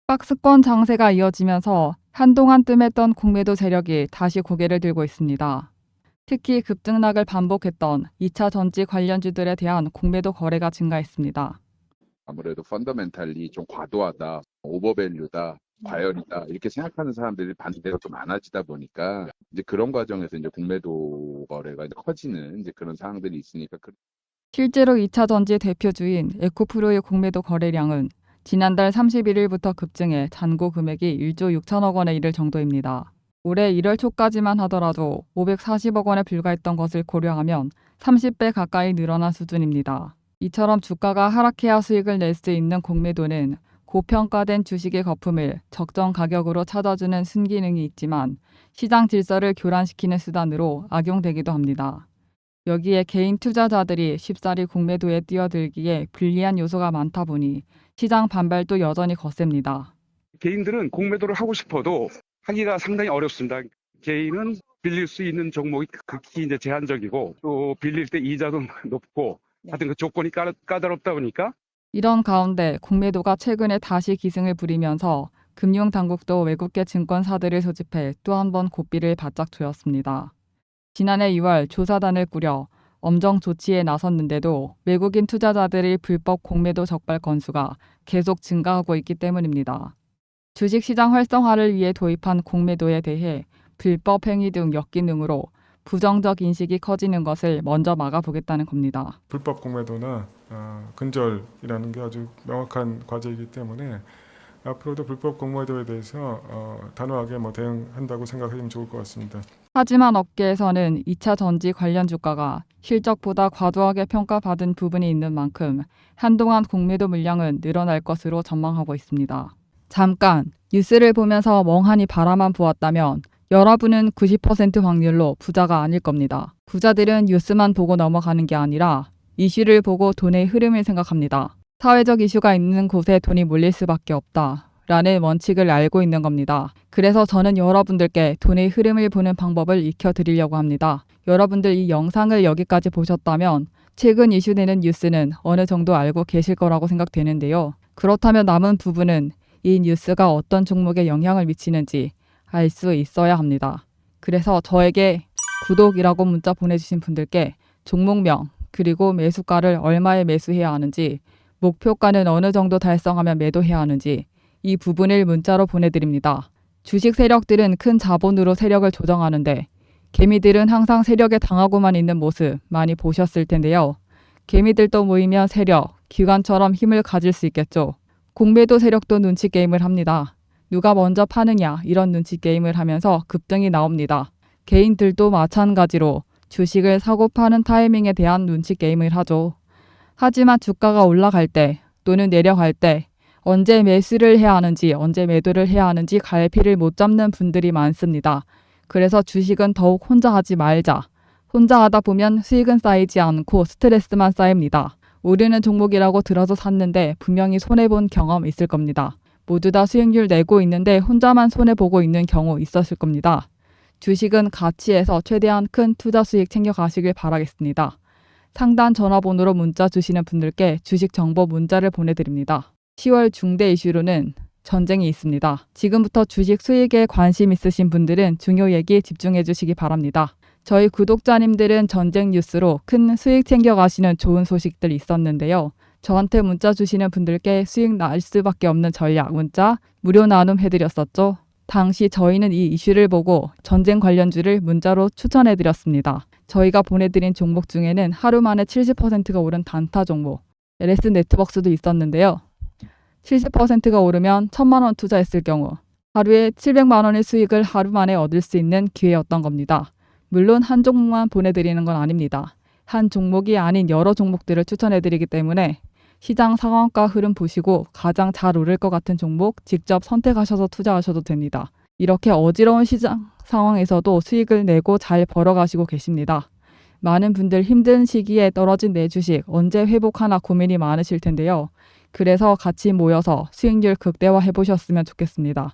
박스권 장세가 이어지면서 한동안 뜸했던 공매도 세력이 다시 고개를 들고 있습니다. 특히 급등락을 반복했던 2차 전지 관련주들에 대한 공매도 거래가 증가했습니다. 아무래도 펀더멘탈리 좀 과도하다, 오버밸류다, 과열이다 이렇게 생각하는 사람들이 반대가 좀 많아지다 보니까 이제 그런 과정에서 이제 공매도 거래가 이제 커지는 이제 그런 상황들이 있으니까 실제로 2차 전지 대표주인 에코프로의 공매도 거래량은 지난달 31일부터 급증해 잔고 금액이 1조 6천억 원에 이를 정도입니다. 올해 1월 초까지만 하더라도 540억 원에 불과했던 것을 고려하면 30배 가까이 늘어난 수준입니다. 이처럼 주가가 하락해야 수익을 낼 수 있는 공매도는 고평가된 주식의 거품을 적정 가격으로 찾아주는 순기능이 있지만 시장 질서를 교란시키는 수단으로 악용되기도 합니다. 여기에 개인 투자자들이 쉽사리 공매도에 뛰어들기에 불리한 요소가 많다 보니 시장 반발도 여전히 거셉니다. 개인들은 공매도를 하고 싶어도 하기가 상당히 어렵습니다. 개인은 빌릴 수 있는 종목이 극히 이제 제한적이고 또 빌릴 때 이자도 높고 하여튼 그 조건이 까다롭다 보니까 이런 가운데 공매도가 최근에 다시 기승을 부리면서 금융당국도 외국계 증권사들을 소집해 또 한 번 고삐를 바짝 조였습니다. 지난해 2월 조사단을 꾸려 엄정 조치에 나섰는데도 외국인 투자자들의 불법 공매도 적발 건수가 계속 증가하고 있기 때문입니다. 주식시장 활성화를 위해 도입한 공매도에 대해 불법 행위 등 역기능으로 부정적 인식이 커지는 것을 먼저 막아보겠다는 겁니다. 불법 공매도나 근절이라는 게 아주 명확한 과제이기 때문에 앞으로도 불법 공매도에 대해서 단호하게 대응한다고 생각하시면 좋을 것 같습니다. 하지만 업계에서는 2차 전지 관련 주가가 실적보다 과도하게 평가받은 부분이 있는 만큼 한동안 공매도 물량은 늘어날 것으로 전망하고 있습니다. 잠깐 뉴스를 보면서 멍하니 바라만 보았다면 여러분은 90% 확률로 부자가 아닐 겁니다. 부자들은 뉴스만 보고 넘어가는 게 아니라 이슈를 보고 돈의 흐름을 생각합니다. 사회적 이슈가 있는 곳에 돈이 몰릴 수밖에 없다라는 원칙을 알고 있는 겁니다. 그래서 저는 여러분들께 돈의 흐름을 보는 방법을 익혀드리려고 합니다. 여러분들 이 영상을 여기까지 보셨다면 최근 이슈되는 뉴스는 어느 정도 알고 계실 거라고 생각되는데요. 그렇다면 남은 부분은 이 뉴스가 어떤 종목에 영향을 미치는지 알 수 있어야 합니다. 그래서 저에게 구독이라고 문자 보내주신 분들께 종목명 그리고 매수가를 얼마에 매수해야 하는지 목표가는 어느 정도 달성하면 매도해야 하는지 이 부분을 문자로 보내드립니다. 주식 세력들은 큰 자본으로 세력을 조정하는데 개미들은 항상 세력에 당하고만 있는 모습 많이 보셨을 텐데요. 개미들도 모이면 세력, 기관처럼 힘을 가질 수 있겠죠. 공매도 세력도 눈치 게임을 합니다. 누가 먼저 파느냐 이런 눈치 게임을 하면서 급등이 나옵니다. 개인들도 마찬가지로 주식을 사고 파는 타이밍에 대한 눈치 게임을 하죠. 하지만 주가가 올라갈 때 또는 내려갈 때 언제 매수를 해야 하는지 언제 매도를 해야 하는지 갈피를 못 잡는 분들이 많습니다. 그래서 주식은 더욱 혼자 하지 말자. 혼자 하다 보면 수익은 쌓이지 않고 스트레스만 쌓입니다. 오르는 종목이라고 들어서 샀는데 분명히 손해본 경험 있을 겁니다. 모두 다 수익률 내고 있는데 혼자만 손해보고 있는 경우 있었을 겁니다. 주식은 가치에서 최대한 큰 투자 수익 챙겨가시길 바라겠습니다. 상단 전화번호로 문자 주시는 분들께 주식 정보 문자를 보내드립니다. 10월 중대 이슈로는 전쟁이 있습니다. 지금부터 주식 수익에 관심 있으신 분들은 중요 얘기 집중해 주시기 바랍니다. 저희 구독자님들은 전쟁 뉴스로 큰 수익 챙겨가시는 좋은 소식들 있었는데요. 저한테 문자 주시는 분들께 수익 날 수밖에 없는 전략 문자 무료 나눔 해드렸었죠. 당시 저희는 이 이슈를 보고 전쟁 관련주를 문자로 추천해드렸습니다. 저희가 보내드린 종목 중에는 하루 만에 70%가 오른 단타 종목 LS 네트워크스도 있었는데요. 70%가 오르면 1,000만 원 투자했을 경우 하루에 700만 원의 수익을 하루 만에 얻을 수 있는 기회였던 겁니다. 물론 한 종목만 보내드리는 건 아닙니다. 한 종목이 아닌 여러 종목들을 추천해드리기 때문에 시장 상황과 흐름 보시고 가장 잘 오를 것 같은 종목 직접 선택하셔서 투자하셔도 됩니다. 이렇게 어지러운 시장 상황에서도 수익을 내고 잘 벌어가시고 계십니다. 많은 분들 힘든 시기에 떨어진 내 주식 언제 회복하나 고민이 많으실 텐데요. 그래서 같이 모여서 수익률 극대화해보셨으면 좋겠습니다.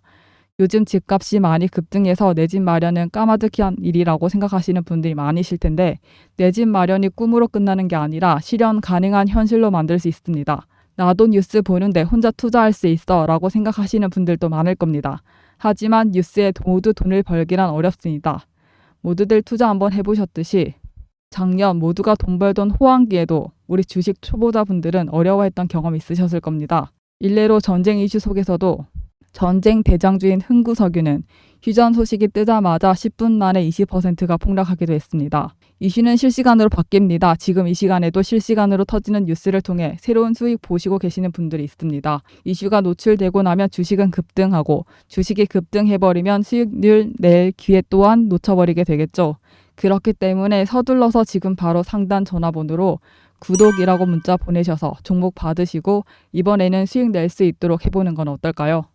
요즘 집값이 많이 급등해서 내 집 마련은 까마득한 일이라고 생각하시는 분들이 많으실 텐데 내 집 마련이 꿈으로 끝나는 게 아니라 실현 가능한 현실로 만들 수 있습니다. 나도 뉴스 보는데 혼자 투자할 수 있어 라고 생각하시는 분들도 많을 겁니다. 하지만 뉴스에 모두 돈을 벌기란 어렵습니다. 모두들 투자 한번 해보셨듯이 작년 모두가 돈 벌던 호황기에도 우리 주식 초보자분들은 어려워했던 경험이 있으셨을 겁니다. 일례로 전쟁 이슈 속에서도 전쟁 대장주인 흥구석유는 휴전 소식이 뜨자마자 10분 만에 20%가 폭락하기도 했습니다. 이슈는 실시간으로 바뀝니다. 지금 이 시간에도 실시간으로 터지는 뉴스를 통해 새로운 수익 보시고 계시는 분들이 있습니다. 이슈가 노출되고 나면 주식은 급등하고 주식이 급등해버리면 수익률 낼 기회 또한 놓쳐버리게 되겠죠. 그렇기 때문에 서둘러서 지금 바로 상단 전화번호로 구독이라고 문자 보내셔서 종목 받으시고 이번에는 수익 낼 수 있도록 해보는 건 어떨까요?